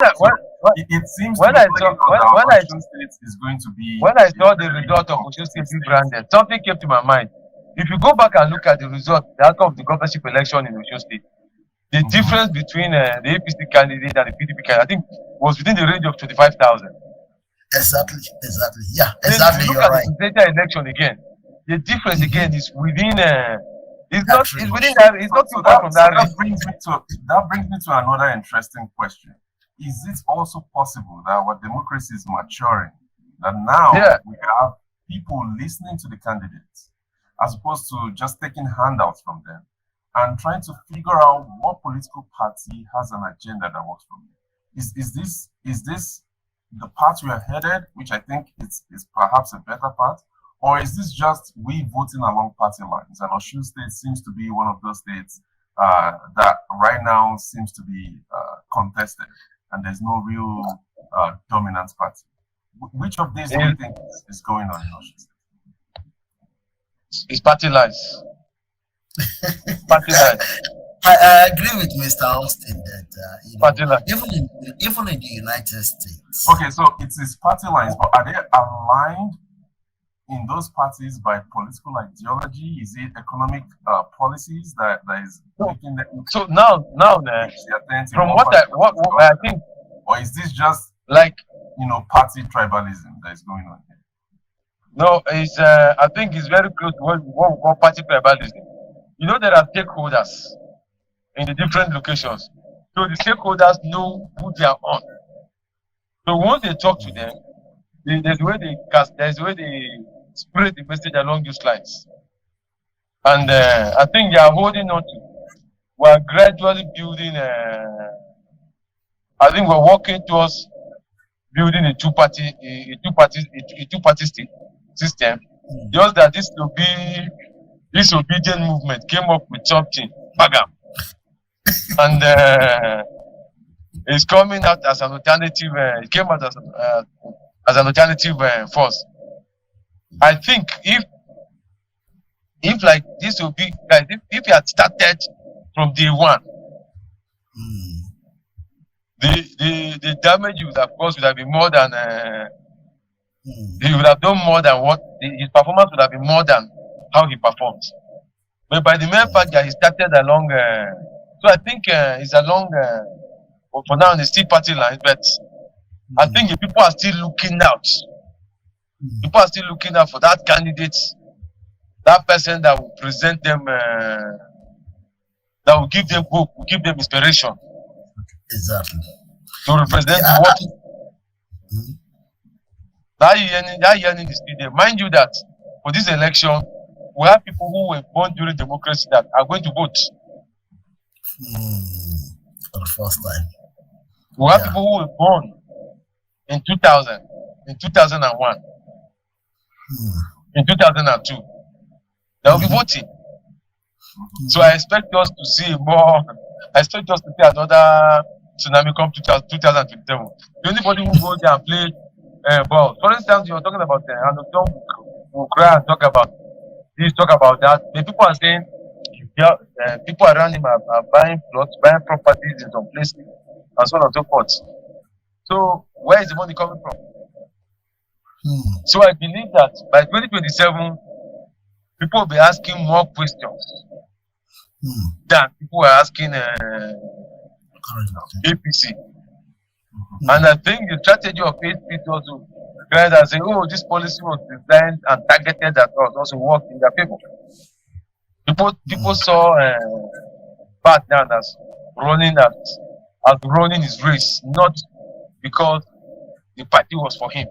So when, it seems to when be I playing saw out when, that when I Osun State is going to be when I a saw the very result of Osun competitive State state. branded, something came to my mind. If you go back and look at the result, the outcome of the governorship election in Osun State, the Mm-hmm. difference between the APC candidate and the PDP candidate, I think, was within the range of 25,000. Exactly. Yeah, Then if exactly. you look You're at the right. presidential election again, the difference again is within. That It's within range. that. It's not too far from that range. That brings me to another interesting question. Is it also possible that our democracy is maturing? That now Yeah. we have people listening to the candidates as opposed to just taking handouts from them and trying to figure out what political party has an agenda that works for me. Is this the path we are headed, which I think is perhaps a better path, or is this just we voting along party lines? And Osun State seems to be one of those states that right now seems to be contested, and there's no real dominant party. Which of these do you think is going on in Osun State? It's Partylines. Partylines. I agree with Mr. Austin that Partylines. even in the United States. Okay, so it is party lines, but are they aligned in those parties by political ideology? Is it economic policies that is making them? So now, from what I think, or is this just like party tribalism that is going on here? No, it's I think it's very close to what we call party tribalism. There are stakeholders in the different locations, so the stakeholders know who they are on. So once they talk to them, there's a way they spread the message along those lines. And I think they are holding on to. We are gradually building. I think we're working towards building a two-party system. Just that this obedient movement came up with something, bagam, and it's coming out as an alternative. It came out as an alternative force. I think if like this will be like if you had started from day one, the damage would have been more than he would have done more than what his performance would have been more than how he performed. But by the mere fact that he started along, so I think it's along. For now, it's still party lines, but I think the people are still looking out. People are still looking out for that candidate, that person that will present them, that will give them hope, will give them inspiration. Exactly. To represent what that yearning is still there. Mind you that for this election, we have people who were born during democracy that are going to vote. For the first time. We have people who were born in 2000, in 2001, in 2002. They will be voting. So I expect us to see more. I expect us to see another tsunami come 2027. The only who go there and play ball. For instance, you're talking about and will cry and talk about this, talk about that. The people are saying people around him are buying plots, buying properties in some places, and so on and so forth. So where is the money coming from? So I believe that by 2027, people will be asking more questions than people are asking APC. And I think the strategy of APC also guys are saying, oh, this policy was designed and targeted at us, also worked in their favor. People saw Pat down as running his race, not because the party was for him.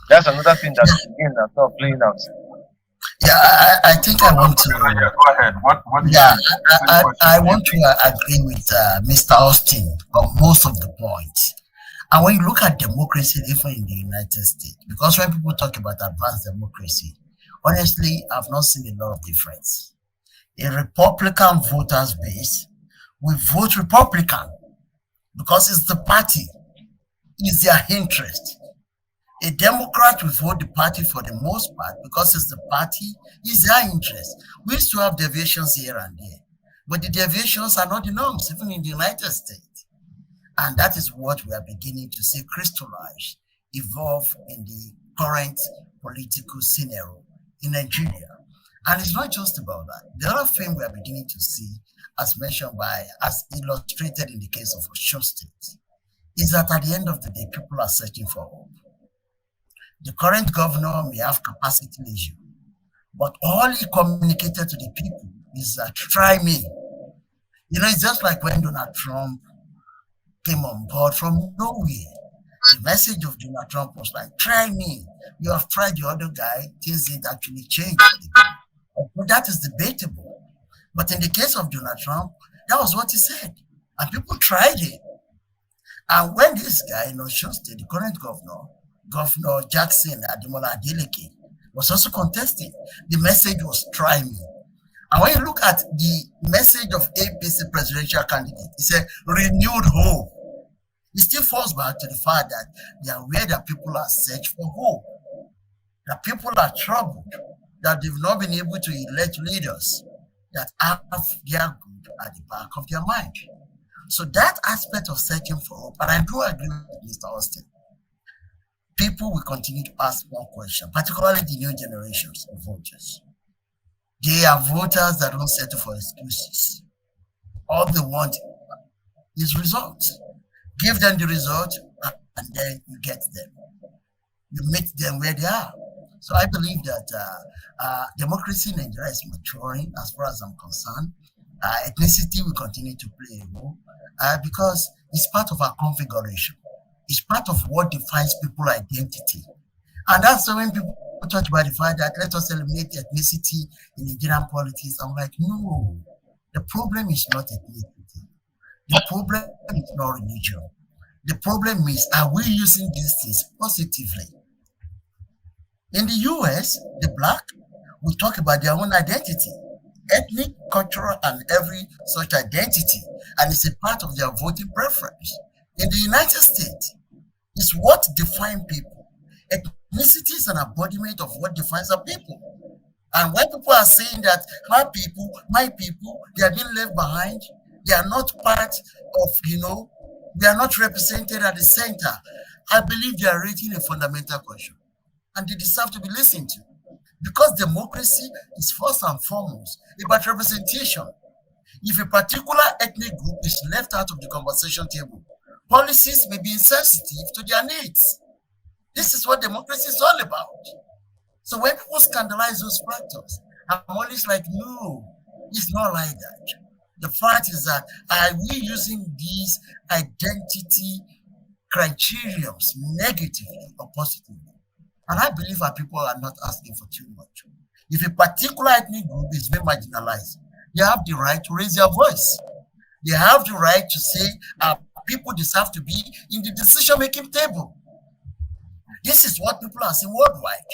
That's another thing that again that's not playing out. Yeah, I think I want to. Yeah, go ahead. What I want to agree with Mr. Austin on most of the points. And when you look at democracy, even in the United States, because when people talk about advanced democracy, honestly, I've not seen a lot of difference. A Republican voters base will vote Republican because it's the party, it's their interest. A Democrat will vote the party for the most part because it's the party, it's their interest. We still have deviations here and there. But the deviations are not the norms, even in the United States. And that is what we are beginning to see crystallize, evolve in the current political scenario in Nigeria. And it's not just about that. The other thing we are beginning to see, as mentioned by, as illustrated in the case of Osun State, is that at the end of the day, people are searching for hope. The current governor may have capacity issue, but all he communicated to the people is that try me. You know, it's just like when Donald Trump came on board from nowhere. The message of Donald Trump was like, try me. You have tried the other guy, things didn't actually change for the people. But that is debatable. But in the case of Donald Trump, that was what he said. And people tried it. And when this guy in Osun State, the current governor, Governor Jackson Ademola Adeleke, was also contesting, the message was try me. And when you look at the message of APC presidential candidate, it said renewed hope. It still falls back to the fact that they are aware that people are searching for hope, that people are troubled, that they've not been able to elect leaders that have their good at the back of their mind. So that aspect of searching for hope, and I do agree with Mr. Austin, people will continue to ask one question, particularly the new generations of voters. They are voters that don't settle for excuses. All they want is results. Give them the result, and then you get them. You meet them where they are. So I believe that democracy in Nigeria is maturing as far as I'm concerned. Ethnicity will continue to play a role because it's part of our configuration. It's part of what defines people's identity. And that's when people talk about the fact that let us eliminate ethnicity in Nigerian politics. I'm like, no, the problem is not ethnicity. The problem is not religion. The problem is, are we using these things positively? In the US, the Black will talk about their own identity, ethnic, cultural, and every such identity, and it's a part of their voting preference. In the United States, it's what defines people. Ethnicity is an embodiment of what defines a people. And when people are saying that my people, they are being left behind, they are not part of, they are not represented at the center, I believe they are raising a fundamental question. And they deserve to be listened to. Because democracy is first and foremost about representation. If a particular ethnic group is left out of the conversation table, policies may be insensitive to their needs. This is what democracy is all about. So when people scandalize those factors, I'm always like, no, it's not like that. The fact is that, are we using these identity criterions negatively or positively? And I believe our people are not asking for too much. If a particular ethnic group is being marginalized, they have the right to raise their voice. They have the right to say our people deserve to be in the decision-making table. This is what people are saying worldwide.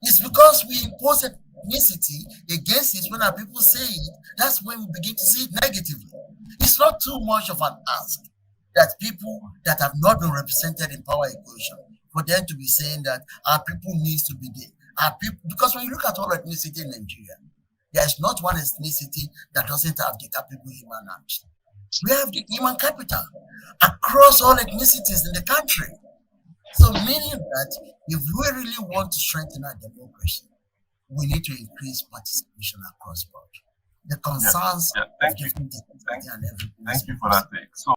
It's because we impose ethnicity against it. When our people say it, that's when we begin to see it negatively. It's not too much of an ask that people that have not been represented in power equation, for them to be saying that our people needs to be there. Our people, because when you look at all ethnicity in Nigeria, there is not one ethnicity that doesn't have the capable human arms. We have the human capital across all ethnicities in the country. So meaning that if we really want to strengthen our democracy, we need to increase participation across board. The concerns Thank you. Thank you for that take. So